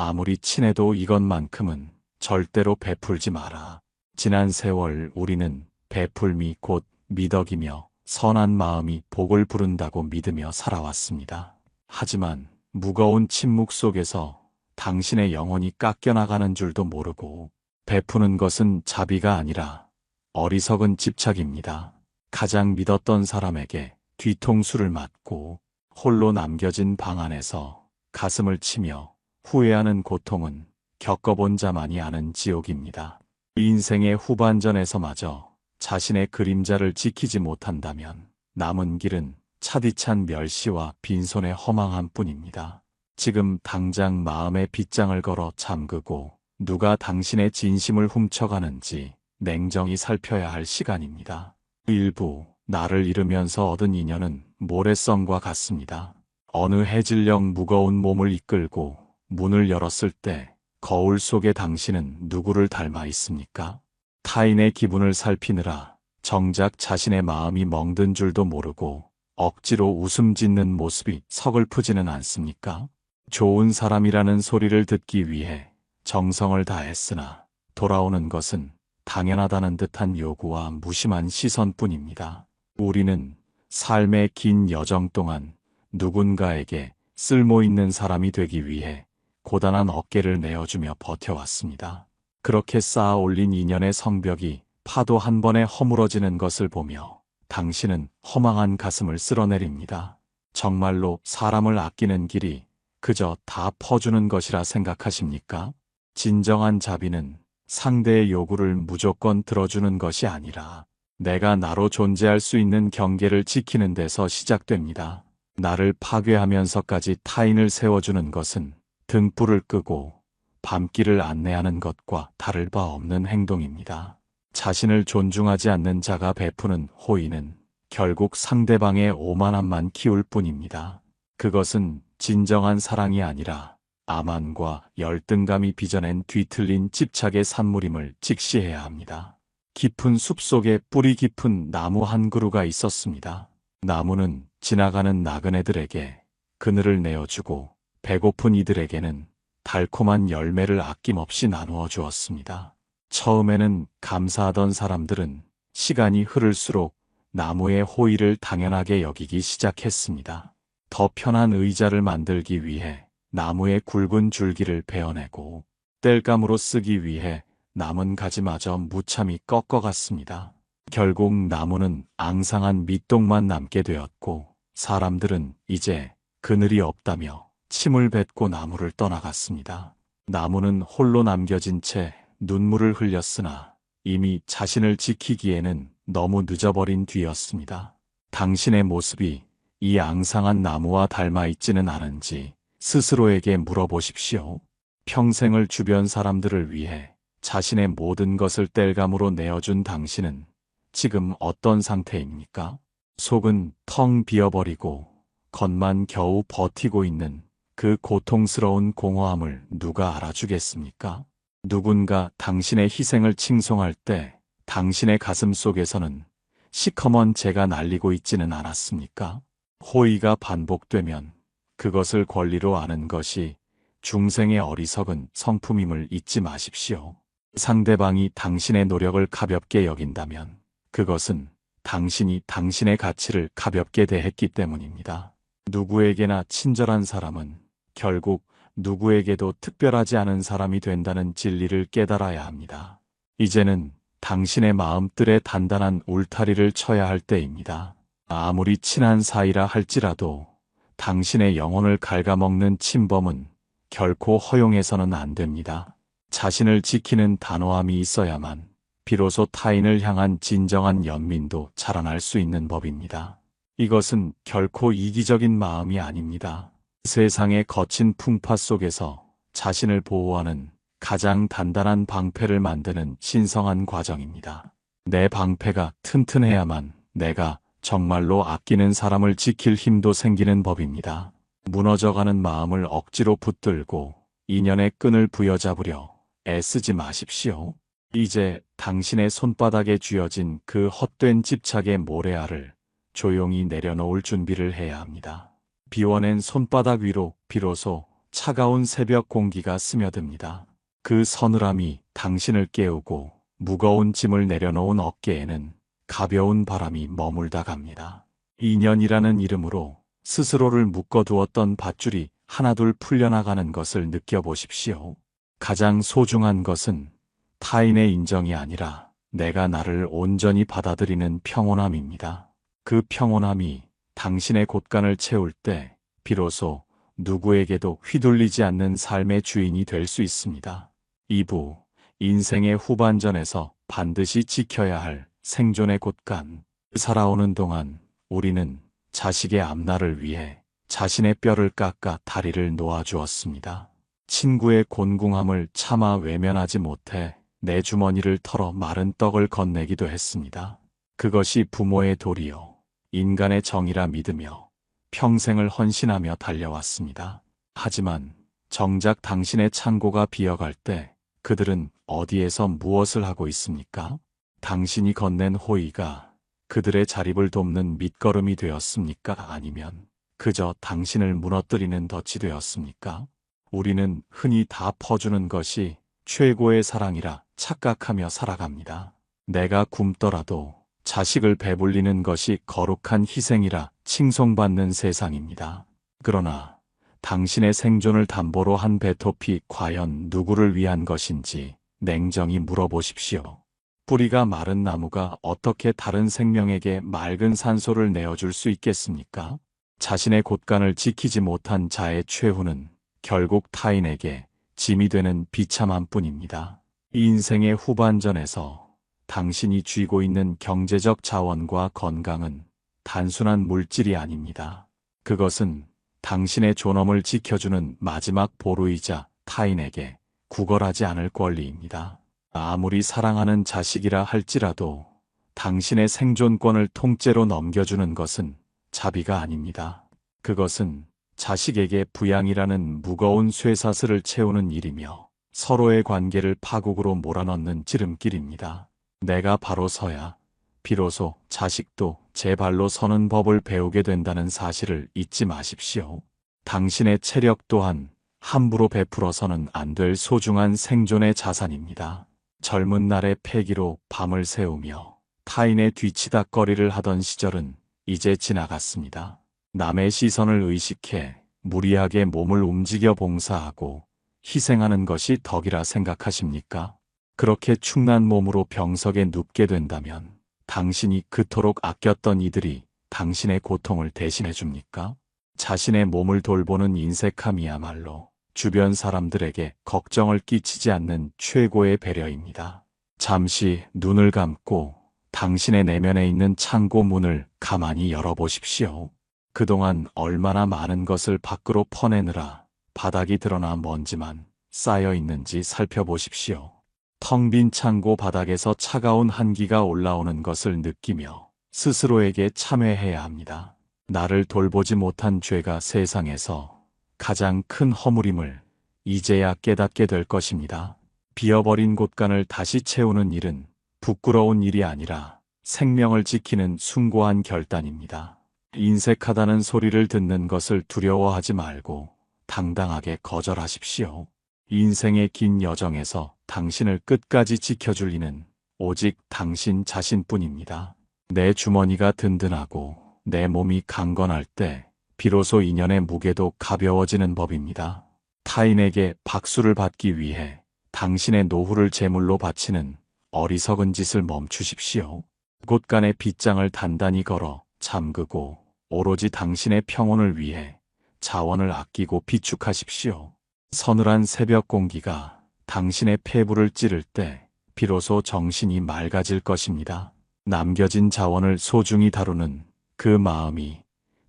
아무리 친해도 이것만큼은 절대로 베풀지 마라. 지난 세월 우리는 베풀미 곧 미덕이며 선한 마음이 복을 부른다고 믿으며 살아왔습니다. 하지만 무거운 침묵 속에서 당신의 영혼이 깎여나가는 줄도 모르고 베푸는 것은 자비가 아니라 어리석은 집착입니다. 가장 믿었던 사람에게 뒤통수를 맞고 홀로 남겨진 방 안에서 가슴을 치며 후회하는 고통은 겪어본 자만이 아는 지옥입니다. 인생의 후반전에서마저 자신의 그림자를 지키지 못한다면 남은 길은 차디찬 멸시와 빈손의 허망함 뿐입니다. 지금 당장 마음의 빗장을 걸어 잠그고 누가 당신의 진심을 훔쳐가는지 냉정히 살펴야 할 시간입니다. 일부 나를 잃으면서 얻은 인연은 모래성과 같습니다. 어느 해질녘 무거운 몸을 이끌고 문을 열었을 때 거울 속에 당신은 누구를 닮아 있습니까? 타인의 기분을 살피느라 정작 자신의 마음이 멍든 줄도 모르고 억지로 웃음 짓는 모습이 서글프지는 않습니까? 좋은 사람이라는 소리를 듣기 위해 정성을 다했으나 돌아오는 것은 당연하다는 듯한 요구와 무심한 시선뿐입니다. 우리는 삶의 긴 여정 동안 누군가에게 쓸모있는 사람이 되기 위해 고단한 어깨를 내어주며 버텨왔습니다. 그렇게 쌓아 올린 인연의 성벽이 파도 한 번에 허물어지는 것을 보며 당신은 허망한 가슴을 쓸어내립니다. 정말로 사람을 아끼는 길이 그저 다 퍼주는 것이라 생각하십니까? 진정한 자비는 상대의 요구를 무조건 들어주는 것이 아니라 내가 나로 존재할 수 있는 경계를 지키는 데서 시작됩니다. 나를 파괴하면서까지 타인을 세워주는 것은 등불을 끄고 밤길을 안내하는 것과 다를 바 없는 행동입니다. 자신을 존중하지 않는 자가 베푸는 호의는 결국 상대방의 오만함만 키울 뿐입니다. 그것은 진정한 사랑이 아니라 아만과 열등감이 빚어낸 뒤틀린 집착의 산물임을 직시해야 합니다. 깊은 숲속에 뿌리 깊은 나무 한 그루가 있었습니다. 나무는 지나가는 나그네들에게 그늘을 내어주고 배고픈 이들에게는 달콤한 열매를 아낌없이 나누어 주었습니다. 처음에는 감사하던 사람들은 시간이 흐를수록 나무의 호의를 당연하게 여기기 시작했습니다. 더 편한 의자를 만들기 위해 나무의 굵은 줄기를 베어내고 땔감으로 쓰기 위해 남은 가지마저 무참히 꺾어갔습니다. 결국 나무는 앙상한 밑동만 남게 되었고 사람들은 이제 그늘이 없다며 침을 뱉고 나무를 떠나갔습니다. 나무는 홀로 남겨진 채 눈물을 흘렸으나 이미 자신을 지키기에는 너무 늦어버린 뒤였습니다. 당신의 모습이 이 앙상한 나무와 닮아 있지는 않은지 스스로에게 물어보십시오. 평생을 주변 사람들을 위해 자신의 모든 것을 땔감으로 내어준 당신은 지금 어떤 상태입니까? 속은 텅 비어버리고 겉만 겨우 버티고 있는 그 고통스러운 공허함을 누가 알아주겠습니까? 누군가 당신의 희생을 칭송할 때 당신의 가슴 속에서는 시커먼 재가 날리고 있지는 않았습니까? 호의가 반복되면 그것을 권리로 아는 것이 중생의 어리석은 성품임을 잊지 마십시오. 상대방이 당신의 노력을 가볍게 여긴다면 그것은 당신이 당신의 가치를 가볍게 대했기 때문입니다. 누구에게나 친절한 사람은 결국 누구에게도 특별하지 않은 사람이 된다는 진리를 깨달아야 합니다. 이제는 당신의 마음뜰에 단단한 울타리를 쳐야 할 때입니다. 아무리 친한 사이라 할지라도 당신의 영혼을 갉아먹는 침범은 결코 허용해서는 안 됩니다. 자신을 지키는 단호함이 있어야만 비로소 타인을 향한 진정한 연민도 자라날 수 있는 법입니다. 이것은 결코 이기적인 마음이 아닙니다. 세상의 거친 풍파 속에서 자신을 보호하는 가장 단단한 방패를 만드는 신성한 과정입니다. 내 방패가 튼튼해야만 내가 정말로 아끼는 사람을 지킬 힘도 생기는 법입니다. 무너져가는 마음을 억지로 붙들고 인연의 끈을 부여잡으려 애쓰지 마십시오. 이제 당신의 손바닥에 쥐어진 그 헛된 집착의 모래알을 조용히 내려놓을 준비를 해야 합니다. 비워낸 손바닥 위로 비로소 차가운 새벽 공기가 스며듭니다. 그 서늘함이 당신을 깨우고 무거운 짐을 내려놓은 어깨에는 가벼운 바람이 머물다 갑니다. 인연이라는 이름으로 스스로를 묶어두었던 밧줄이 하나둘 풀려나가는 것을 느껴보십시오. 가장 소중한 것은 타인의 인정이 아니라 내가 나를 온전히 받아들이는 평온함입니다. 그 평온함이 당신의 곳간을 채울 때 비로소 누구에게도 휘둘리지 않는 삶의 주인이 될 수 있습니다. 2부, 인생의 후반전에서 반드시 지켜야 할 생존의 곳간. 살아오는 동안 우리는 자식의 앞날을 위해 자신의 뼈를 깎아 다리를 놓아주었습니다. 친구의 곤궁함을 차마 외면하지 못해 내 주머니를 털어 마른 떡을 건네기도 했습니다. 그것이 부모의 도리요, 인간의 정이라 믿으며 평생을 헌신하며 달려왔습니다. 하지만 정작 당신의 창고가 비어갈 때 그들은 어디에서 무엇을 하고 있습니까? 당신이 건넨 호의가 그들의 자립을 돕는 밑거름이 되었습니까? 아니면 그저 당신을 무너뜨리는 덫이 되었습니까? 우리는 흔히 다 퍼주는 것이 최고의 사랑이라 착각하며 살아갑니다. 내가 굶더라도 자식을 배불리는 것이 거룩한 희생이라 칭송받는 세상입니다. 그러나 당신의 생존을 담보로 한 배토피 과연 누구를 위한 것인지 냉정히 물어보십시오. 뿌리가 마른 나무가 어떻게 다른 생명에게 맑은 산소를 내어줄 수 있겠습니까? 자신의 곳간을 지키지 못한 자의 최후는 결국 타인에게 짐이 되는 비참함 뿐입니다. 인생의 후반전에서 당신이 쥐고 있는 경제적 자원과 건강은 단순한 물질이 아닙니다. 그것은 당신의 존엄을 지켜주는 마지막 보루이자 타인에게 구걸하지 않을 권리입니다. 아무리 사랑하는 자식이라 할지라도 당신의 생존권을 통째로 넘겨주는 것은 자비가 아닙니다. 그것은 자식에게 부양이라는 무거운 쇠사슬을 채우는 일이며 서로의 관계를 파국으로 몰아넣는 지름길입니다. 내가 바로 서야 비로소 자식도 제 발로 서는 법을 배우게 된다는 사실을 잊지 마십시오. 당신의 체력 또한 함부로 베풀어서는 안 될 소중한 생존의 자산입니다. 젊은 날의 패기로 밤을 새우며 타인의 뒤치다꺼리를 하던 시절은 이제 지나갔습니다. 남의 시선을 의식해 무리하게 몸을 움직여 봉사하고 희생하는 것이 덕이라 생각하십니까? 그렇게 축난 몸으로 병석에 눕게 된다면 당신이 그토록 아꼈던 이들이 당신의 고통을 대신해 줍니까? 자신의 몸을 돌보는 인색함이야말로 주변 사람들에게 걱정을 끼치지 않는 최고의 배려입니다. 잠시 눈을 감고 당신의 내면에 있는 창고 문을 가만히 열어보십시오. 그동안 얼마나 많은 것을 밖으로 퍼내느라 바닥이 드러나 먼지만 쌓여 있는지 살펴보십시오. 텅 빈 창고 바닥에서 차가운 한기가 올라오는 것을 느끼며 스스로에게 참회해야 합니다. 나를 돌보지 못한 죄가 세상에서 가장 큰 허물임을 이제야 깨닫게 될 것입니다. 비어버린 곳간을 다시 채우는 일은 부끄러운 일이 아니라 생명을 지키는 숭고한 결단입니다. 인색하다는 소리를 듣는 것을 두려워하지 말고 당당하게 거절하십시오. 인생의 긴 여정에서 당신을 끝까지 지켜줄 이는 오직 당신 자신뿐입니다. 내 주머니가 든든하고 내 몸이 강건할 때 비로소 인연의 무게도 가벼워지는 법입니다. 타인에게 박수를 받기 위해 당신의 노후를 제물로 바치는 어리석은 짓을 멈추십시오. 곳간의 빗장을 단단히 걸어 잠그고 오로지 당신의 평온을 위해 자원을 아끼고 비축하십시오. 서늘한 새벽 공기가 당신의 폐부를 찌를 때 비로소 정신이 맑아질 것입니다. 남겨진 자원을 소중히 다루는 그 마음이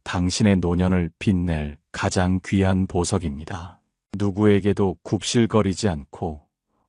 당신의 노년을 빛낼 가장 귀한 보석입니다. 누구에게도 굽실거리지 않고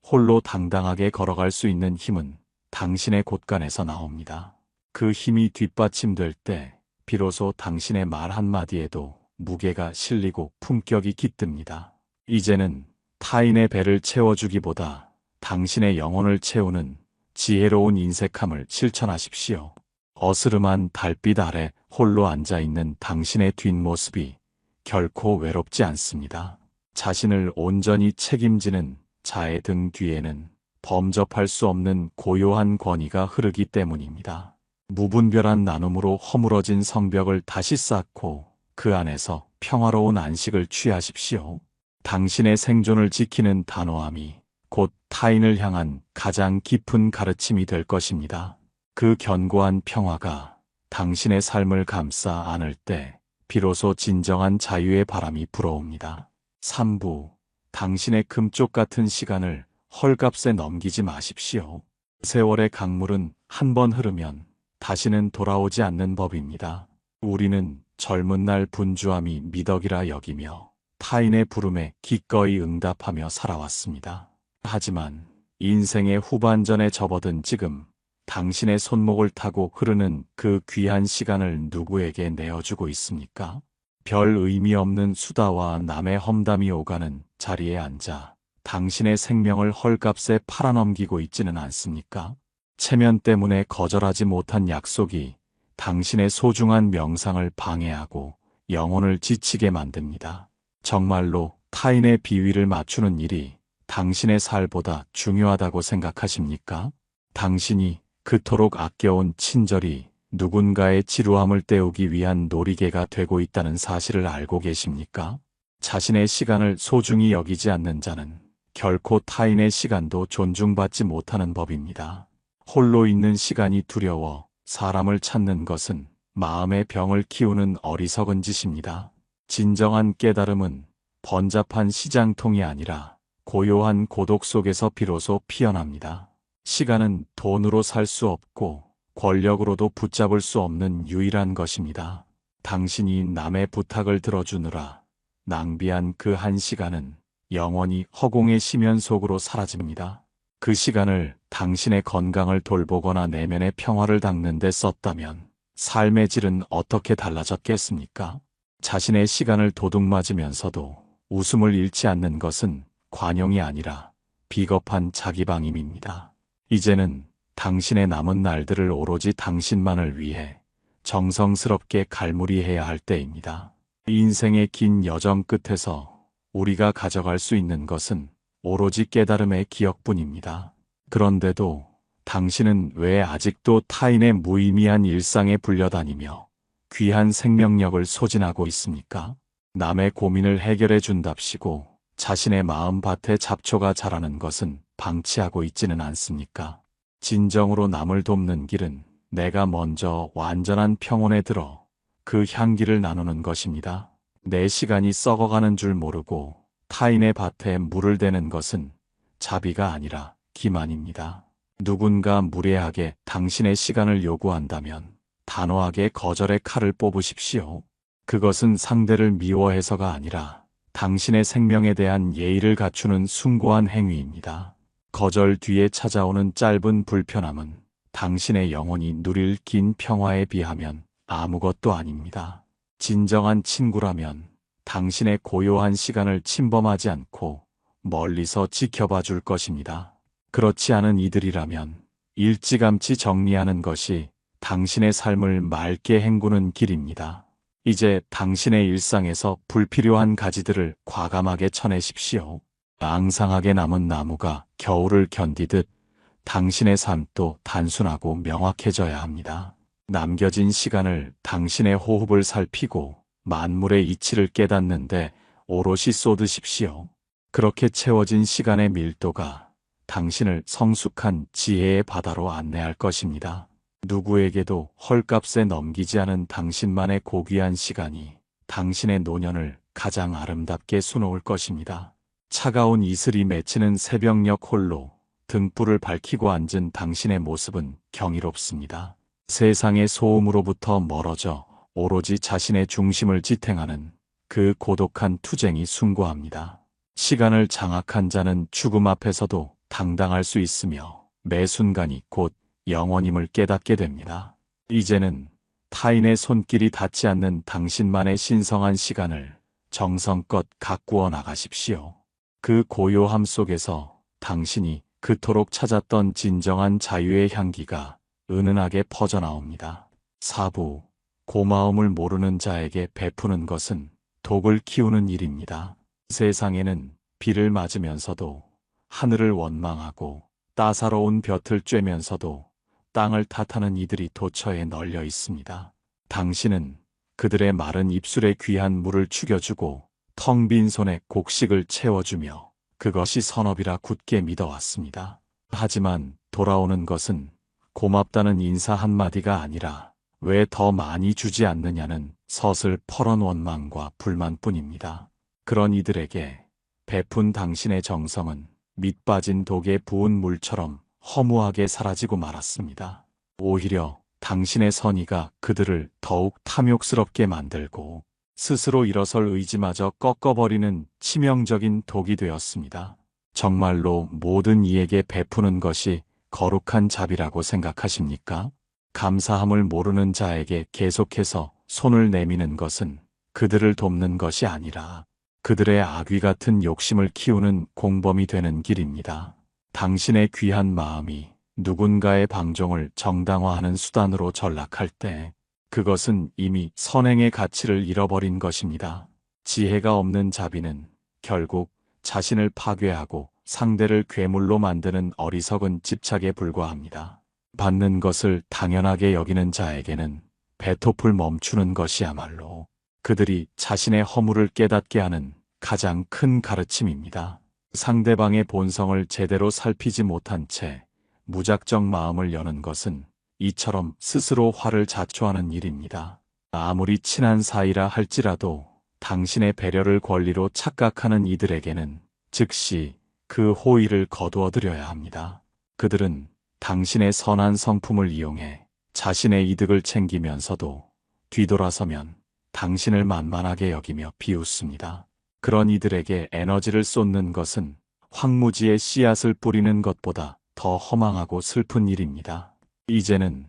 홀로 당당하게 걸어갈 수 있는 힘은 당신의 곳간에서 나옵니다. 그 힘이 뒷받침될 때 비로소 당신의 말 한마디에도 무게가 실리고 품격이 깃듭니다. 이제는 타인의 배를 채워주기보다 당신의 영혼을 채우는 지혜로운 인색함을 실천하십시오. 어스름한 달빛 아래 홀로 앉아있는 당신의 뒷모습이 결코 외롭지 않습니다. 자신을 온전히 책임지는 자의 등 뒤에는 범접할 수 없는 고요한 권위가 흐르기 때문입니다. 무분별한 나눔으로 허물어진 성벽을 다시 쌓고 그 안에서 평화로운 안식을 취하십시오. 당신의 생존을 지키는 단호함이 곧 타인을 향한 가장 깊은 가르침이 될 것입니다. 그 견고한 평화가 당신의 삶을 감싸 안을 때 비로소 진정한 자유의 바람이 불어옵니다. 3부. 당신의 금쪽 같은 시간을 헐값에 넘기지 마십시오. 세월의 강물은 한 번 흐르면 다시는 돌아오지 않는 법입니다. 우리는 젊은 날 분주함이 미덕이라 여기며 타인의 부름에 기꺼이 응답하며 살아왔습니다. 하지만 인생의 후반전에 접어든 지금 당신의 손목을 타고 흐르는 그 귀한 시간을 누구에게 내어주고 있습니까? 별 의미 없는 수다와 남의 험담이 오가는 자리에 앉아 당신의 생명을 헐값에 팔아넘기고 있지는 않습니까? 체면 때문에 거절하지 못한 약속이 당신의 소중한 명상을 방해하고 영혼을 지치게 만듭니다. 정말로 타인의 비위를 맞추는 일이 당신의 살보다 중요하다고 생각하십니까? 당신이 그토록 아껴온 친절이 누군가의 지루함을 때우기 위한 놀이개가 되고 있다는 사실을 알고 계십니까? 자신의 시간을 소중히 여기지 않는 자는 결코 타인의 시간도 존중받지 못하는 법입니다. 홀로 있는 시간이 두려워 사람을 찾는 것은 마음의 병을 키우는 어리석은 짓입니다. 진정한 깨달음은 번잡한 시장통이 아니라 고요한 고독 속에서 비로소 피어납니다. 시간은 돈으로 살 수 없고 권력으로도 붙잡을 수 없는 유일한 것입니다. 당신이 남의 부탁을 들어주느라 낭비한 그 한 시간은 영원히 허공의 심연 속으로 사라집니다. 그 시간을 당신의 건강을 돌보거나 내면의 평화를 닦는 데 썼다면 삶의 질은 어떻게 달라졌겠습니까? 자신의 시간을 도둑맞으면서도 웃음을 잃지 않는 것은 관용이 아니라 비겁한 자기방임입니다. 이제는 당신의 남은 날들을 오로지 당신만을 위해 정성스럽게 갈무리해야 할 때입니다. 인생의 긴 여정 끝에서 우리가 가져갈 수 있는 것은 오로지 깨달음의 기억뿐입니다. 그런데도 당신은 왜 아직도 타인의 무의미한 일상에 불려다니며 귀한 생명력을 소진하고 있습니까? 남의 고민을 해결해 준답시고 자신의 마음밭에 잡초가 자라는 것은 방치하고 있지는 않습니까? 진정으로 남을 돕는 길은 내가 먼저 완전한 평온에 들어 그 향기를 나누는 것입니다. 내 시간이 썩어가는 줄 모르고 타인의 밭에 물을 대는 것은 자비가 아니라 기만입니다. 누군가 무례하게 당신의 시간을 요구한다면 단호하게 거절의 칼을 뽑으십시오. 그것은 상대를 미워해서가 아니라 당신의 생명에 대한 예의를 갖추는 숭고한 행위입니다. 거절 뒤에 찾아오는 짧은 불편함은 당신의 영혼이 누릴 긴 평화에 비하면 아무것도 아닙니다. 진정한 친구라면 당신의 고요한 시간을 침범하지 않고 멀리서 지켜봐 줄 것입니다. 그렇지 않은 이들이라면 일찌감치 정리하는 것이 당신의 삶을 맑게 헹구는 길입니다. 이제 당신의 일상에서 불필요한 가지들을 과감하게 쳐내십시오. 앙상하게 남은 나무가 겨울을 견디듯 당신의 삶도 단순하고 명확해져야 합니다. 남겨진 시간을 당신의 호흡을 살피고 만물의 이치를 깨닫는데 오롯이 쏟으십시오. 그렇게 채워진 시간의 밀도가 당신을 성숙한 지혜의 바다로 안내할 것입니다. 누구에게도 헐값에 넘기지 않은 당신만의 고귀한 시간이 당신의 노년을 가장 아름답게 수놓을 것입니다. 차가운 이슬이 맺히는 새벽녘 홀로 등불을 밝히고 앉은 당신의 모습은 경이롭습니다. 세상의 소음으로부터 멀어져 오로지 자신의 중심을 지탱하는 그 고독한 투쟁이 숭고합니다. 시간을 장악한 자는 죽음 앞에서도 당당할 수 있으며 매 순간이 곧 영원임을 깨닫게 됩니다. 이제는 타인의 손길이 닿지 않는 당신만의 신성한 시간을 정성껏 가꾸어 나가십시오. 그 고요함 속에서 당신이 그토록 찾았던 진정한 자유의 향기가 은은하게 퍼져나옵니다. 4부. 고마움을 모르는 자에게 베푸는 것은 독을 키우는 일입니다. 세상에는 비를 맞으면서도 하늘을 원망하고 따사로운 볕을 쬐면서도 땅을 탓하는 이들이 도처에 널려 있습니다. 당신은 그들의 마른 입술에 귀한 물을 죽여주고 텅 빈 손에 곡식을 채워주며 그것이 선업이라 굳게 믿어왔습니다. 하지만 돌아오는 것은 고맙다는 인사 한마디가 아니라 왜 더 많이 주지 않느냐는 서슬퍼런 원망과 불만뿐입니다. 그런 이들에게 베푼 당신의 정성은 밑 빠진 독에 부은 물처럼 허무하게 사라지고 말았습니다. 오히려 당신의 선의가 그들을 더욱 탐욕스럽게 만들고 스스로 일어설 의지마저 꺾어버리는 치명적인 독이 되었습니다. 정말로 모든 이에게 베푸는 것이 거룩한 자비라고 생각하십니까? 감사함을 모르는 자에게 계속해서 손을 내미는 것은 그들을 돕는 것이 아니라 그들의 악귀 같은 욕심을 키우는 공범이 되는 길입니다. 당신의 귀한 마음이 누군가의 방종을 정당화하는 수단으로 전락할 때 그것은 이미 선행의 가치를 잃어버린 것입니다. 지혜가 없는 자비는 결국 자신을 파괴하고 상대를 괴물로 만드는 어리석은 집착에 불과합니다. 받는 것을 당연하게 여기는 자에게는 배토풀 멈추는 것이야말로 그들이 자신의 허물을 깨닫게 하는 가장 큰 가르침입니다. 상대방의 본성을 제대로 살피지 못한 채 무작정 마음을 여는 것은 이처럼 스스로 화를 자초하는 일입니다. 아무리 친한 사이라 할지라도 당신의 배려를 권리로 착각하는 이들에게는 즉시 그 호의를 거두어드려야 합니다. 그들은 당신의 선한 성품을 이용해 자신의 이득을 챙기면서도 뒤돌아서면 당신을 만만하게 여기며 비웃습니다. 그런 이들에게 에너지를 쏟는 것은 황무지에 씨앗을 뿌리는 것보다 더 허망하고 슬픈 일입니다. 이제는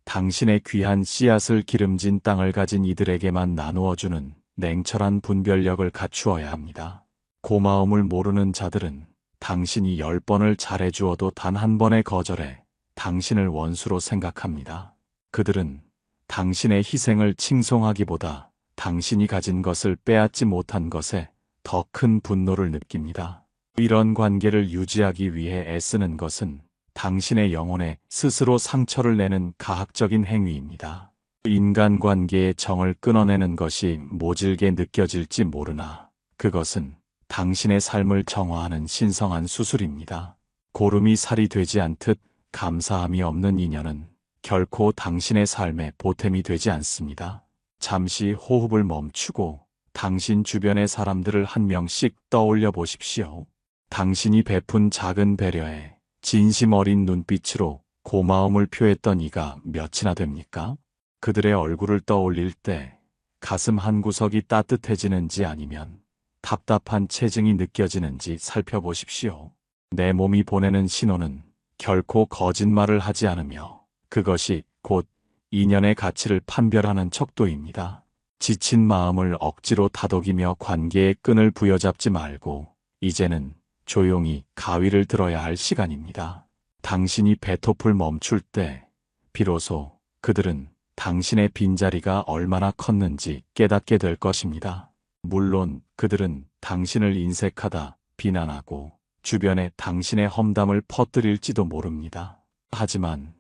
당신의 귀한 씨앗을 기름진 땅을 가진 이들에게만 나누어주는 냉철한 분별력을 갖추어야 합니다. 고마움을 모르는 자들은 당신이 10번을 잘해주어도 단 한 번의 거절에 당신을 원수로 생각합니다. 그들은 당신의 희생을 칭송하기보다 당신이 가진 것을 빼앗지 못한 것에 더 큰 분노를 느낍니다. 이런 관계를 유지하기 위해 애쓰는 것은 당신의 영혼에 스스로 상처를 내는 가학적인 행위입니다. 인간관계의 정을 끊어내는 것이 모질게 느껴질지 모르나 그것은 당신의 삶을 정화하는 신성한 수술입니다. 고름이 살이 되지 않듯 감사함이 없는 인연은 결코 당신의 삶에 보탬이 되지 않습니다. 잠시 호흡을 멈추고 당신 주변의 사람들을 한 명씩 떠올려 보십시오. 당신이 베푼 작은 배려에 진심 어린 눈빛으로 고마움을 표했던 이가 몇이나 됩니까? 그들의 얼굴을 떠올릴 때 가슴 한구석이 따뜻해지는지 아니면 답답한 체증이 느껴지는지 살펴보십시오. 내 몸이 보내는 신호는 결코 거짓말을 하지 않으며 그것이 곧 인연의 가치를 판별하는 척도입니다. 지친 마음을 억지로 다독이며 관계의 끈을 부여잡지 말고 이제는 조용히 가위를 들어야 할 시간입니다. 당신이 배토풀 멈출 때 비로소 그들은 당신의 빈자리가 얼마나 컸는지 깨닫게 될 것입니다. 물론 그들은 당신을 인색하다 비난하고 주변에 당신의 험담을 퍼뜨릴지도 모릅니다. 하지만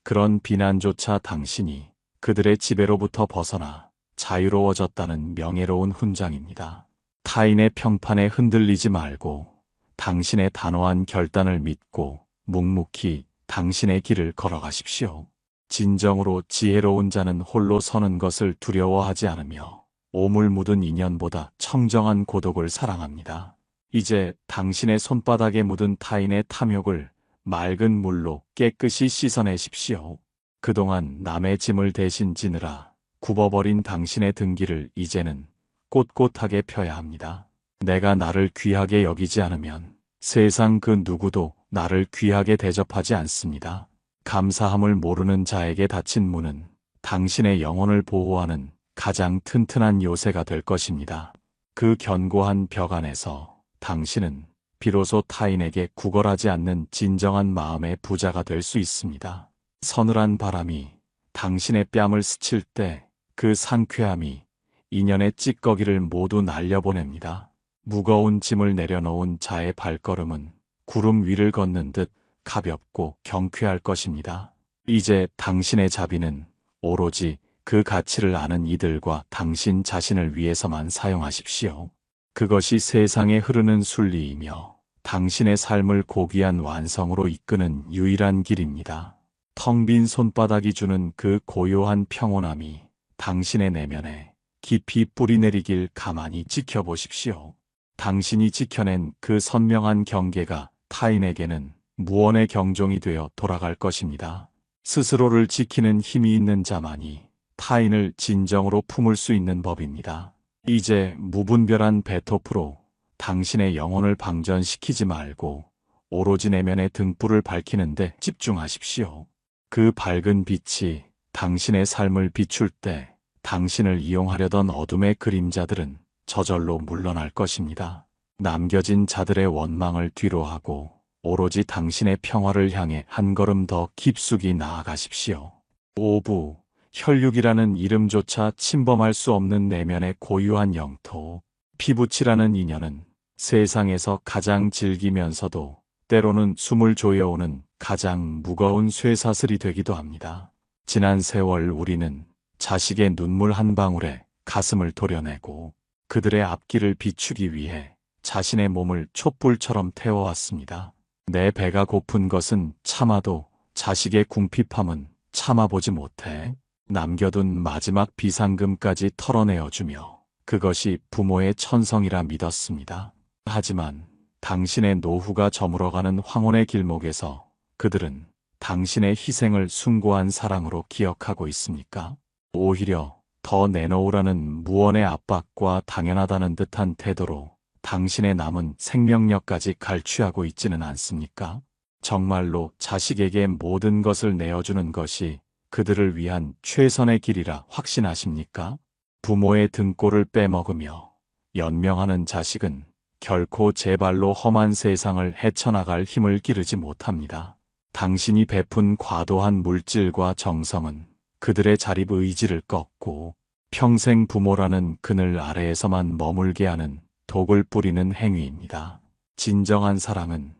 그런 비난조차 당신이 그들의 지배로부터 벗어나 자유로워졌다는 명예로운 훈장입니다. 타인의 평판에 흔들리지 말고 당신의 단호한 결단을 믿고 묵묵히 당신의 길을 걸어가십시오. 진정으로 지혜로운 자는 홀로 서는 것을 두려워하지 않으며 오물 묻은 인연보다 청정한 고독을 사랑합니다. 이제 당신의 손바닥에 묻은 타인의 탐욕을 맑은 물로 깨끗이 씻어내십시오. 그동안 남의 짐을 대신 지느라 굽어버린 당신의 등기를 이제는 꼿꼿하게 펴야 합니다. 내가 나를 귀하게 여기지 않으면 세상 그 누구도 나를 귀하게 대접하지 않습니다. 감사함을 모르는 자에게 닫힌 문은 당신의 영혼을 보호하는 가장 튼튼한 요새가 될 것입니다. 그 견고한 벽 안에서 당신은 비로소 타인에게 구걸하지 않는 진정한 마음의 부자가 될 수 있습니다. 서늘한 바람이 당신의 뺨을 스칠 때 그 상쾌함이 인연의 찌꺼기를 모두 날려보냅니다. 무거운 짐을 내려놓은 자의 발걸음은 구름 위를 걷는 듯 가볍고 경쾌할 것입니다. 이제 당신의 자비는 오로지 그 가치를 아는 이들과 당신 자신을 위해서만 사용하십시오. 그것이 세상에 흐르는 순리이며 당신의 삶을 고귀한 완성으로 이끄는 유일한 길입니다. 텅 빈 손바닥이 주는 그 고요한 평온함이 당신의 내면에 깊이 뿌리내리길 가만히 지켜보십시오. 당신이 지켜낸 그 선명한 경계가 타인에게는 무언의 경종이 되어 돌아갈 것입니다. 스스로를 지키는 힘이 있는 자만이 타인을 진정으로 품을 수 있는 법입니다. 이제 무분별한 배토프로 당신의 영혼을 방전시키지 말고 오로지 내면의 등불을 밝히는 데 집중하십시오. 그 밝은 빛이 당신의 삶을 비출 때 당신을 이용하려던 어둠의 그림자들은 저절로 물러날 것입니다. 남겨진 자들의 원망을 뒤로하고 오로지 당신의 평화를 향해 한 걸음 더 깊숙이 나아가십시오. 오부, 혈육이라는 이름조차 침범할 수 없는 내면의 고유한 영토, 피부치라는 인연은 세상에서 가장 질기면서도 때로는 숨을 조여오는 가장 무거운 쇠사슬이 되기도 합니다. 지난 세월 우리는 자식의 눈물 한 방울에 가슴을 도려내고 그들의 앞길을 비추기 위해 자신의 몸을 촛불처럼 태워왔습니다. 내 배가 고픈 것은 참아도 자식의 궁핍함은 참아보지 못해 남겨둔 마지막 비상금까지 털어내어주며 그것이 부모의 천성이라 믿었습니다. 하지만 당신의 노후가 저물어가는 황혼의 길목에서 그들은 당신의 희생을 숭고한 사랑으로 기억하고 있습니까? 오히려 더 내놓으라는 무언의 압박과 당연하다는 듯한 태도로 당신의 남은 생명력까지 갈취하고 있지는 않습니까? 정말로 자식에게 모든 것을 내어주는 것이 그들을 위한 최선의 길이라 확신하십니까? 부모의 등골을 빼먹으며 연명하는 자식은 결코 제 발로 험한 세상을 헤쳐나갈 힘을 기르지 못합니다. 당신이 베푼 과도한 물질과 정성은 그들의 자립 의지를 꺾고 평생 부모라는 그늘 아래에서만 머물게 하는 독을 뿌리는 행위입니다. 진정한 사랑은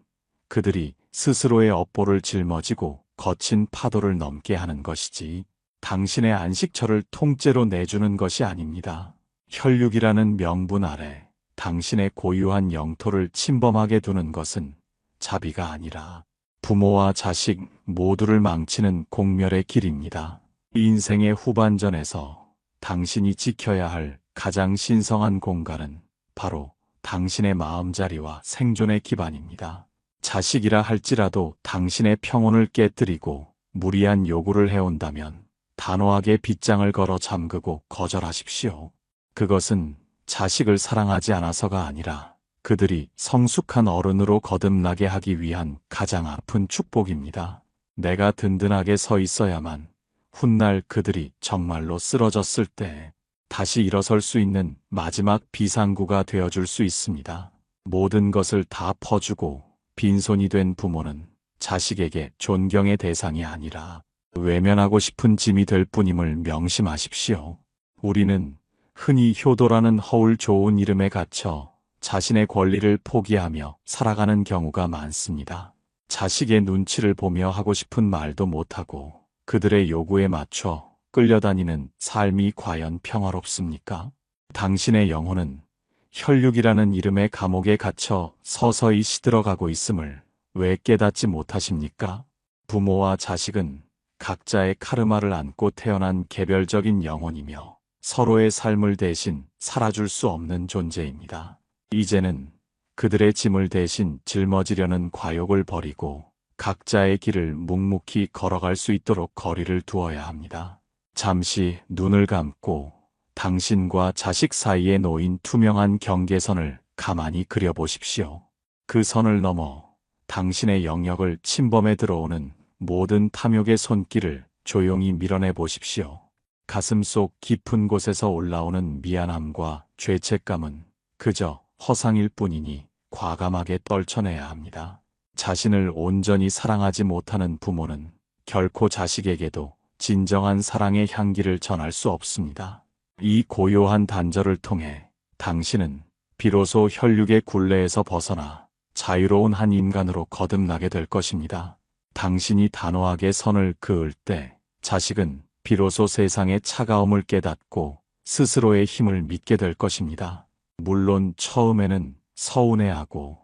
그들이 스스로의 업보를 짊어지고 거친 파도를 넘게 하는 것이지 당신의 안식처를 통째로 내주는 것이 아닙니다. 혈육이라는 명분 아래 당신의 고유한 영토를 침범하게 두는 것은 자비가 아니라 부모와 자식 모두를 망치는 공멸의 길입니다. 인생의 후반전에서 당신이 지켜야 할 가장 신성한 공간은 바로 당신의 마음자리와 생존의 기반입니다. 자식이라 할지라도 당신의 평온을 깨뜨리고 무리한 요구를 해온다면 단호하게 빗장을 걸어 잠그고 거절하십시오. 그것은 자식을 사랑하지 않아서가 아니라 그들이 성숙한 어른으로 거듭나게 하기 위한 가장 아픈 축복입니다. 내가 든든하게 서 있어야만 훗날 그들이 정말로 쓰러졌을 때 다시 일어설 수 있는 마지막 비상구가 되어줄 수 있습니다. 모든 것을 다 퍼주고 빈손이 된 부모는 자식에게 존경의 대상이 아니라 외면하고 싶은 짐이 될 뿐임을 명심하십시오. 우리는 흔히 효도라는 허울 좋은 이름에 갇혀 자신의 권리를 포기하며 살아가는 경우가 많습니다. 자식의 눈치를 보며 하고 싶은 말도 못하고 그들의 요구에 맞춰 끌려다니는 삶이 과연 평화롭습니까? 당신의 영혼은 혈육이라는 이름의 감옥에 갇혀 서서히 시들어가고 있음을 왜 깨닫지 못하십니까? 부모와 자식은 각자의 카르마를 안고 태어난 개별적인 영혼이며 서로의 삶을 대신 살아줄 수 없는 존재입니다. 이제는 그들의 짐을 대신 짊어지려는 과욕을 버리고 각자의 길을 묵묵히 걸어갈 수 있도록 거리를 두어야 합니다. 잠시 눈을 감고 당신과 자식 사이에 놓인 투명한 경계선을 가만히 그려보십시오. 그 선을 넘어 당신의 영역을 침범해 들어오는 모든 탐욕의 손길을 조용히 밀어내 보십시오. 가슴속 깊은 곳에서 올라오는 미안함과 죄책감은 그저 허상일 뿐이니 과감하게 떨쳐내야 합니다. 자신을 온전히 사랑하지 못하는 부모는 결코 자식에게도 진정한 사랑의 향기를 전할 수 없습니다. 이 고요한 단절을 통해 당신은 비로소 혈육의 굴레에서 벗어나 자유로운 한 인간으로 거듭나게 될 것입니다. 당신이 단호하게 선을 그을 때 자식은 비로소 세상의 차가움을 깨닫고 스스로의 힘을 믿게 될 것입니다. 물론 처음에는 서운해하고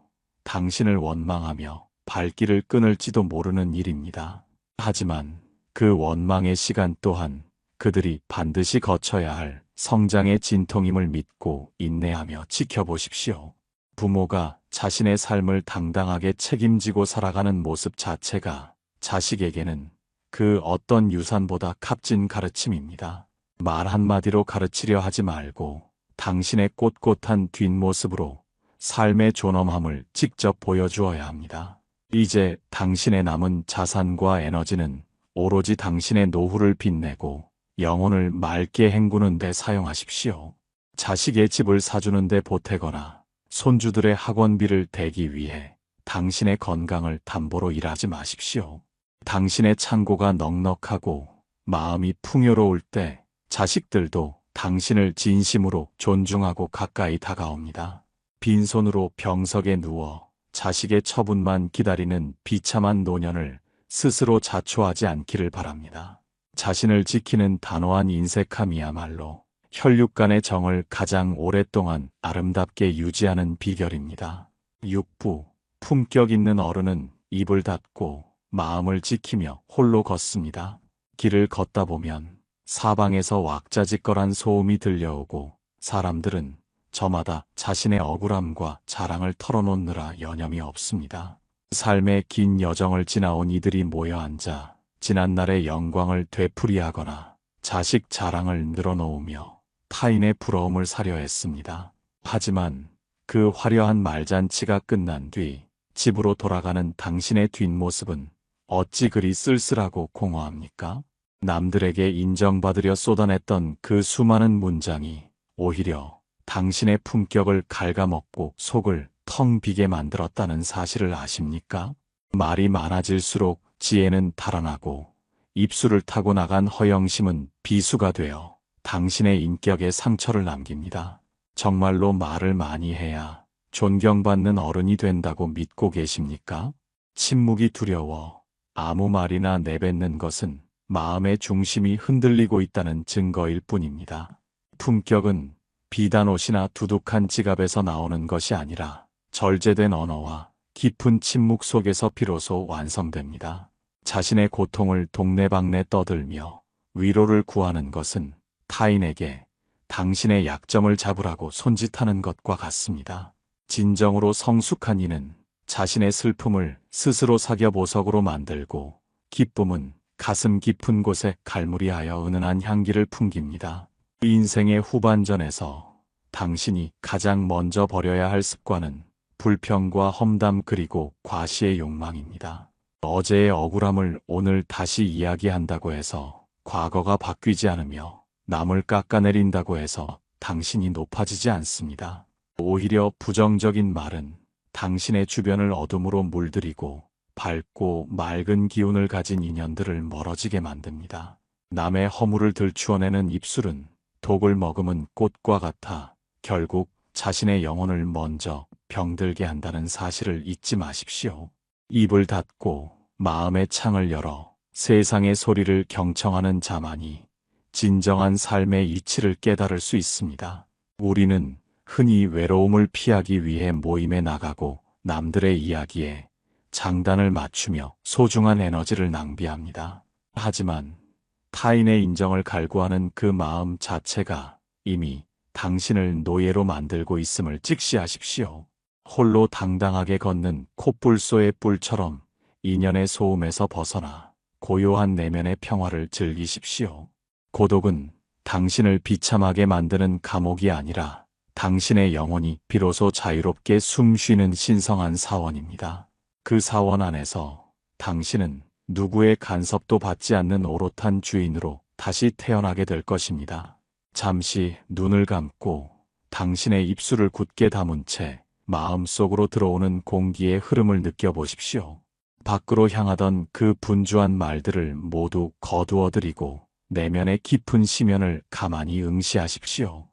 당신을 원망하며 발길을 끊을지도 모르는 일입니다. 하지만 그 원망의 시간 또한 그들이 반드시 거쳐야 할 성장의 진통임을 믿고 인내하며 지켜보십시오. 부모가 자신의 삶을 당당하게 책임지고 살아가는 모습 자체가 자식에게는 그 어떤 유산보다 값진 가르침입니다. 말 한마디로 가르치려 하지 말고 당신의 꼿꼿한 뒷모습으로 삶의 존엄함을 직접 보여주어야 합니다. 이제 당신의 남은 자산과 에너지는 오로지 당신의 노후를 빛내고 영혼을 맑게 헹구는 데 사용하십시오. 자식의 집을 사주는 데 보태거나 손주들의 학원비를 대기 위해 당신의 건강을 담보로 일하지 마십시오. 당신의 창고가 넉넉하고 마음이 풍요로울 때 자식들도 당신을 진심으로 존중하고 가까이 다가옵니다. 빈손으로 병석에 누워 자식의 처분만 기다리는 비참한 노년을 스스로 자초하지 않기를 바랍니다. 자신을 지키는 단호한 인색함이야말로 혈육 간의 정을 가장 오랫동안 아름답게 유지하는 비결입니다. 6부 품격 있는 어른은 입을 닫고 마음을 지키며 홀로 걷습니다. 길을 걷다 보면 사방에서 왁자지껄한 소음이 들려오고 사람들은 저마다 자신의 억울함과 자랑을 털어놓느라 여념이 없습니다. 삶의 긴 여정을 지나온 이들이 모여 앉아 지난날의 영광을 되풀이하거나 자식 자랑을 늘어놓으며 타인의 부러움을 사려 했습니다. 하지만 그 화려한 말잔치가 끝난 뒤 집으로 돌아가는 당신의 뒷모습은 어찌 그리 쓸쓸하고 공허합니까? 남들에게 인정받으려 쏟아냈던 그 수많은 문장이 오히려 당신의 품격을 갉아먹고 속을 텅 비게 만들었다는 사실을 아십니까? 말이 많아질수록 지혜는 달아나고 입술을 타고 나간 허영심은 비수가 되어 당신의 인격에 상처를 남깁니다. 정말로 말을 많이 해야 존경받는 어른이 된다고 믿고 계십니까? 침묵이 두려워 아무 말이나 내뱉는 것은 마음의 중심이 흔들리고 있다는 증거일 뿐입니다. 품격은 비단 옷이나 두둑한 지갑에서 나오는 것이 아니라 절제된 언어와 깊은 침묵 속에서 비로소 완성됩니다. 자신의 고통을 동네방네 떠들며 위로를 구하는 것은 타인에게 당신의 약점을 잡으라고 손짓하는 것과 같습니다. 진정으로 성숙한 이는 자신의 슬픔을 스스로 사겨보석으로 만들고 기쁨은 가슴 깊은 곳에 갈무리하여 은은한 향기를 풍깁니다. 인생의 후반전에서 당신이 가장 먼저 버려야 할 습관은 불평과 험담 그리고 과시의 욕망입니다. 어제의 억울함을 오늘 다시 이야기한다고 해서 과거가 바뀌지 않으며 남을 깎아내린다고 해서 당신이 높아지지 않습니다. 오히려 부정적인 말은 당신의 주변을 어둠으로 물들이고 밝고 맑은 기운을 가진 인연들을 멀어지게 만듭니다. 남의 허물을 들추어내는 입술은 독을 머금은 꽃과 같아 결국 자신의 영혼을 먼저 병들게 한다는 사실을 잊지 마십시오. 입을 닫고 마음의 창을 열어 세상의 소리를 경청하는 자만이 진정한 삶의 이치를 깨달을 수 있습니다. 우리는 흔히 외로움을 피하기 위해 모임에 나가고 남들의 이야기에 장단을 맞추며 소중한 에너지를 낭비합니다. 하지만 타인의 인정을 갈구하는 그 마음 자체가 이미 당신을 노예로 만들고 있음을 직시하십시오. 홀로 당당하게 걷는 콧불소의 뿔처럼 인연의 소음에서 벗어나 고요한 내면의 평화를 즐기십시오. 고독은 당신을 비참하게 만드는 감옥이 아니라 당신의 영혼이 비로소 자유롭게 숨쉬는 신성한 사원입니다. 그 사원 안에서 당신은 누구의 간섭도 받지 않는 오롯한 주인으로 다시 태어나게 될 것입니다. 잠시 눈을 감고 당신의 입술을 굳게 다문 채 마음속으로 들어오는 공기의 흐름을 느껴보십시오. 밖으로 향하던 그 분주한 말들을 모두 거두어들이고 내면의 깊은 심연을 가만히 응시하십시오.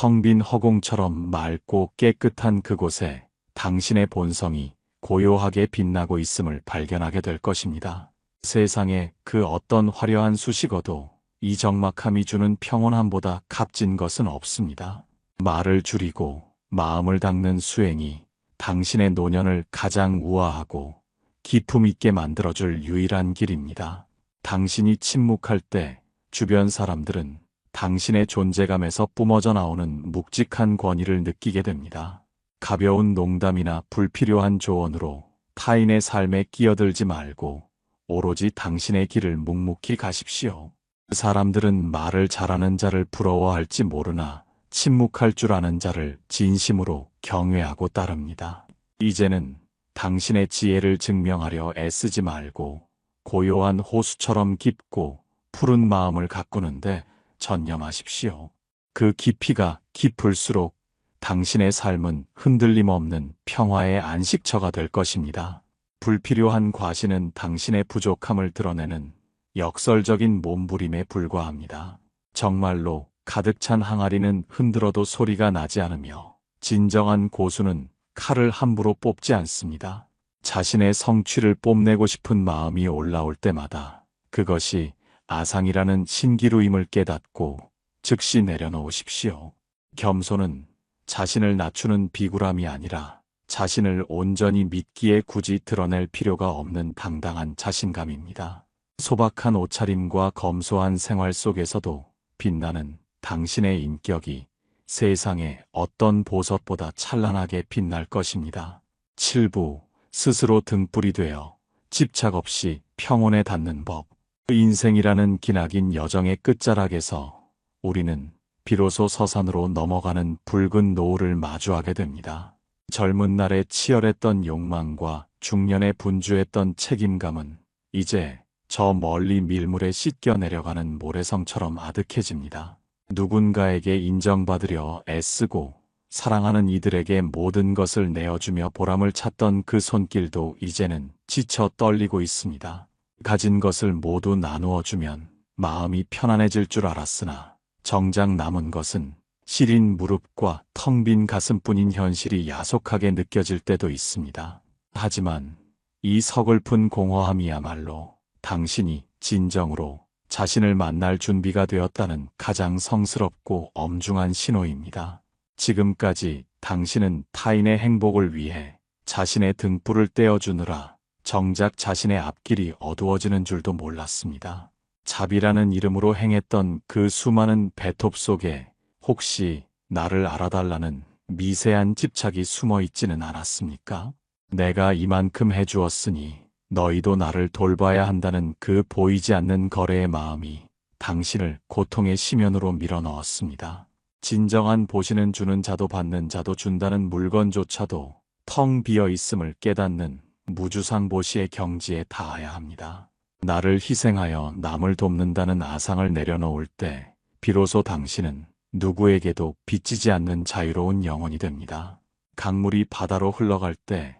텅 빈 허공처럼 맑고 깨끗한 그곳에 당신의 본성이 고요하게 빛나고 있음을 발견하게 될 것입니다. 세상에 그 어떤 화려한 수식어도 이 적막함이 주는 평온함보다 값진 것은 없습니다. 말을 줄이고 마음을 닦는 수행이 당신의 노년을 가장 우아하고 기품 있게 만들어줄 유일한 길입니다. 당신이 침묵할 때 주변 사람들은 당신의 존재감에서 뿜어져 나오는 묵직한 권위를 느끼게 됩니다. 가벼운 농담이나 불필요한 조언으로 타인의 삶에 끼어들지 말고 오로지 당신의 길을 묵묵히 가십시오. 사람들은 말을 잘하는 자를 부러워할지 모르나 침묵할 줄 아는 자를 진심으로 경외하고 따릅니다. 이제는 당신의 지혜를 증명하려 애쓰지 말고 고요한 호수처럼 깊고 푸른 마음을 가꾸는데 전념하십시오. 그 깊이가 깊을수록 당신의 삶은 흔들림 없는 평화의 안식처가 될 것입니다. 불필요한 과시는 당신의 부족함을 드러내는 역설적인 몸부림에 불과합니다. 정말로 가득 찬 항아리는 흔들어도 소리가 나지 않으며 진정한 고수는 칼을 함부로 뽑지 않습니다. 자신의 성취를 뽐내고 싶은 마음이 올라올 때마다 그것이 아상이라는 신기루임을 깨닫고 즉시 내려놓으십시오. 겸손은 자신을 낮추는 비굴함이 아니라 자신을 온전히 믿기에 굳이 드러낼 필요가 없는 당당한 자신감입니다. 소박한 옷차림과 검소한 생활 속에서도 빛나는 당신의 인격이 세상의 어떤 보석보다 찬란하게 빛날 것입니다. 7부 스스로 등불이 되어 집착 없이 평온에 닿는 법. 인생이라는 기나긴 여정의 끝자락에서 우리는 비로소 서산으로 넘어가는 붉은 노을을 마주하게 됩니다. 젊은 날에 치열했던 욕망과 중년에 분주했던 책임감은 이제 저 멀리 밀물에 씻겨 내려가는 모래성처럼 아득해집니다. 누군가에게 인정받으려 애쓰고 사랑하는 이들에게 모든 것을 내어주며 보람을 찾던 그 손길도 이제는 지쳐 떨리고 있습니다. 가진 것을 모두 나누어주면 마음이 편안해질 줄 알았으나 정작 남은 것은 시린 무릎과 텅 빈 가슴뿐인 현실이 야속하게 느껴질 때도 있습니다. 하지만 이 서글픈 공허함이야말로 당신이 진정으로 자신을 만날 준비가 되었다는 가장 성스럽고 엄중한 신호입니다. 지금까지 당신은 타인의 행복을 위해 자신의 등불을 떼어주느라 정작 자신의 앞길이 어두워지는 줄도 몰랐습니다. 자비라는 이름으로 행했던 그 수많은 배톱 속에 혹시 나를 알아달라는 미세한 집착이 숨어 있지는 않았습니까? 내가 이만큼 해주었으니 너희도 나를 돌봐야 한다는 그 보이지 않는 거래의 마음이 당신을 고통의 심연으로 밀어넣었습니다. 진정한 보시는 주는 자도 받는 자도 준다는 물건조차도 텅 비어 있음을 깨닫는 무주상보시의 경지에 닿아야 합니다. 나를 희생하여 남을 돕는다는 아상을 내려놓을 때 비로소 당신은 누구에게도 빚지지 않는 자유로운 영혼이 됩니다. 강물이 바다로 흘러갈 때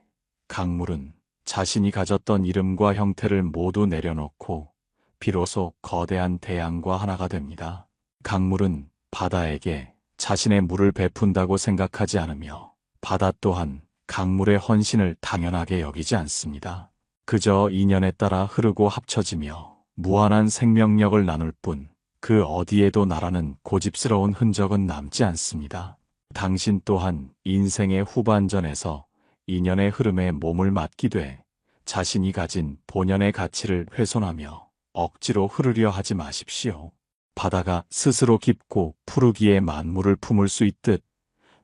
강물은 자신이 가졌던 이름과 형태를 모두 내려놓고 비로소 거대한 대양과 하나가 됩니다. 강물은 바다에게 자신의 물을 베푼다고 생각하지 않으며 바다 또한 강물의 헌신을 당연하게 여기지 않습니다. 그저 인연에 따라 흐르고 합쳐지며 무한한 생명력을 나눌 뿐 그 어디에도 나라는 고집스러운 흔적은 남지 않습니다. 당신 또한 인생의 후반전에서 인연의 흐름에 몸을 맡기되 자신이 가진 본연의 가치를 훼손하며 억지로 흐르려 하지 마십시오. 바다가 스스로 깊고 푸르기에 만물을 품을 수 있듯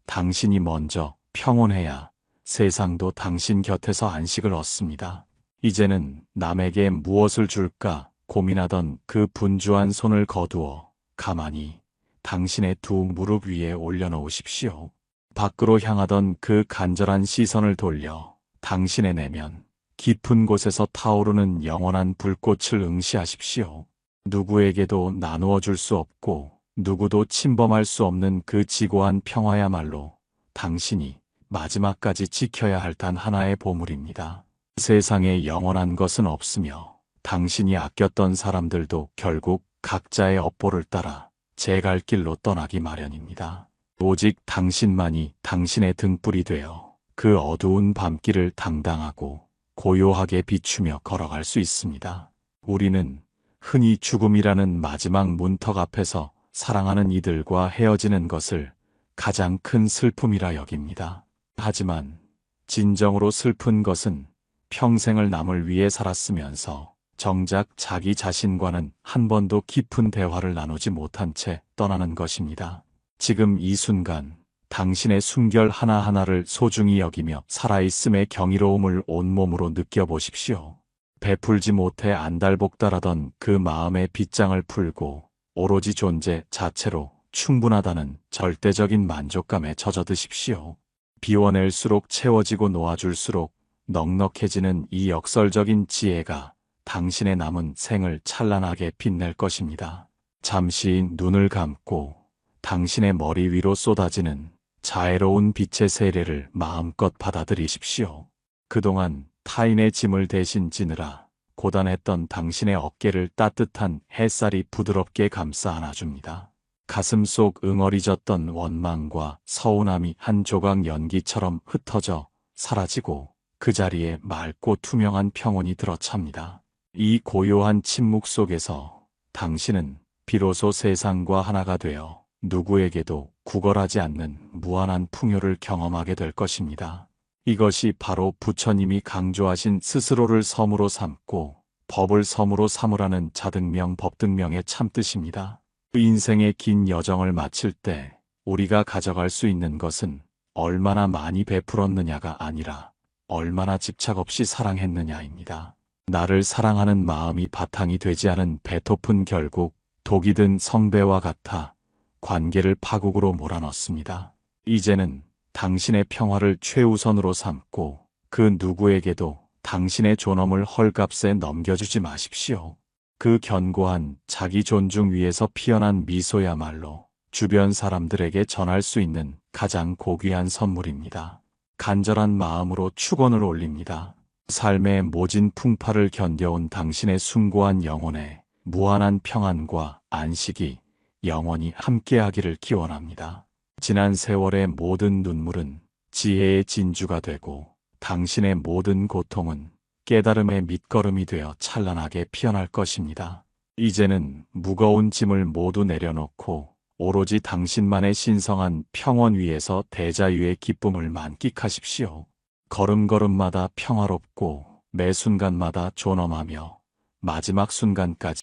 당신이 먼저 평온해야 세상도 당신 곁에서 안식을 얻습니다. 이제는 남에게 무엇을 줄까 고민하던 그 분주한 손을 거두어 가만히 당신의 두 무릎 위에 올려놓으십시오. 밖으로 향하던 그 간절한 시선을 돌려 당신의 내면 깊은 곳에서 타오르는 영원한 불꽃을 응시하십시오. 누구에게도 나누어 줄 수 없고 누구도 침범할 수 없는 그 지고한 평화야말로 당신이 마지막까지 지켜야 할 단 하나의 보물입니다. 세상에 영원한 것은 없으며 당신이 아꼈던 사람들도 결국 각자의 업보를 따라 제 갈 길로 떠나기 마련입니다. 오직 당신만이 당신의 등불이 되어 그 어두운 밤길을 당당하고 고요하게 비추며 걸어갈 수 있습니다. 우리는 흔히 죽음이라는 마지막 문턱 앞에서 사랑하는 이들과 헤어지는 것을 가장 큰 슬픔이라 여깁니다. 하지만 진정으로 슬픈 것은 평생을 남을 위해 살았으면서 정작 자기 자신과는 한 번도 깊은 대화를 나누지 못한 채 떠나는 것입니다. 지금 이 순간 당신의 숨결 하나하나를 소중히 여기며 살아있음의 경이로움을 온몸으로 느껴보십시오. 베풀지 못해 안달복달하던 그 마음의 빗장을 풀고 오로지 존재 자체로 충분하다는 절대적인 만족감에 젖어드십시오. 비워낼수록 채워지고 놓아줄수록 넉넉해지는 이 역설적인 지혜가 당신의 남은 생을 찬란하게 빛낼 것입니다. 잠시 눈을 감고 당신의 머리 위로 쏟아지는 자애로운 빛의 세례를 마음껏 받아들이십시오. 그동안 타인의 짐을 대신 지느라 고단했던 당신의 어깨를 따뜻한 햇살이 부드럽게 감싸 안아줍니다. 가슴 속 응어리졌던 원망과 서운함이 한 조각 연기처럼 흩어져 사라지고 그 자리에 맑고 투명한 평온이 들어찹니다. 이 고요한 침묵 속에서 당신은 비로소 세상과 하나가 되어 누구에게도 구걸하지 않는 무한한 풍요를 경험하게 될 것입니다. 이것이 바로 부처님이 강조하신 스스로를 섬으로 삼고 법을 섬으로 삼으라는 자등명 법등명의 참뜻입니다. 인생의 긴 여정을 마칠 때 우리가 가져갈 수 있는 것은 얼마나 많이 베풀었느냐가 아니라 얼마나 집착 없이 사랑했느냐입니다. 나를 사랑하는 마음이 바탕이 되지 않은 베토픈 결국 독이 든 성배와 같아 관계를 파국으로 몰아넣습니다. 이제는 당신의 평화를 최우선으로 삼고 그 누구에게도 당신의 존엄을 헐값에 넘겨주지 마십시오. 그 견고한 자기 존중 위에서 피어난 미소야말로 주변 사람들에게 전할 수 있는 가장 고귀한 선물입니다. 간절한 마음으로 축원을 올립니다. 삶의 모진 풍파를 견뎌온 당신의 숭고한 영혼에 무한한 평안과 안식이 영원히 함께하기를 기원합니다. 지난 세월의 모든 눈물은 지혜의 진주가 되고 당신의 모든 고통은 깨달음의 밑거름이 되어 찬란하게 피어날 것입니다. 이제는 무거운 짐을 모두 내려놓고 오로지 당신만의 신성한 평원 위에서 대자유의 기쁨을 만끽하십시오. 걸음걸음마다 평화롭고 매 순간마다 존엄하며 마지막 순간까지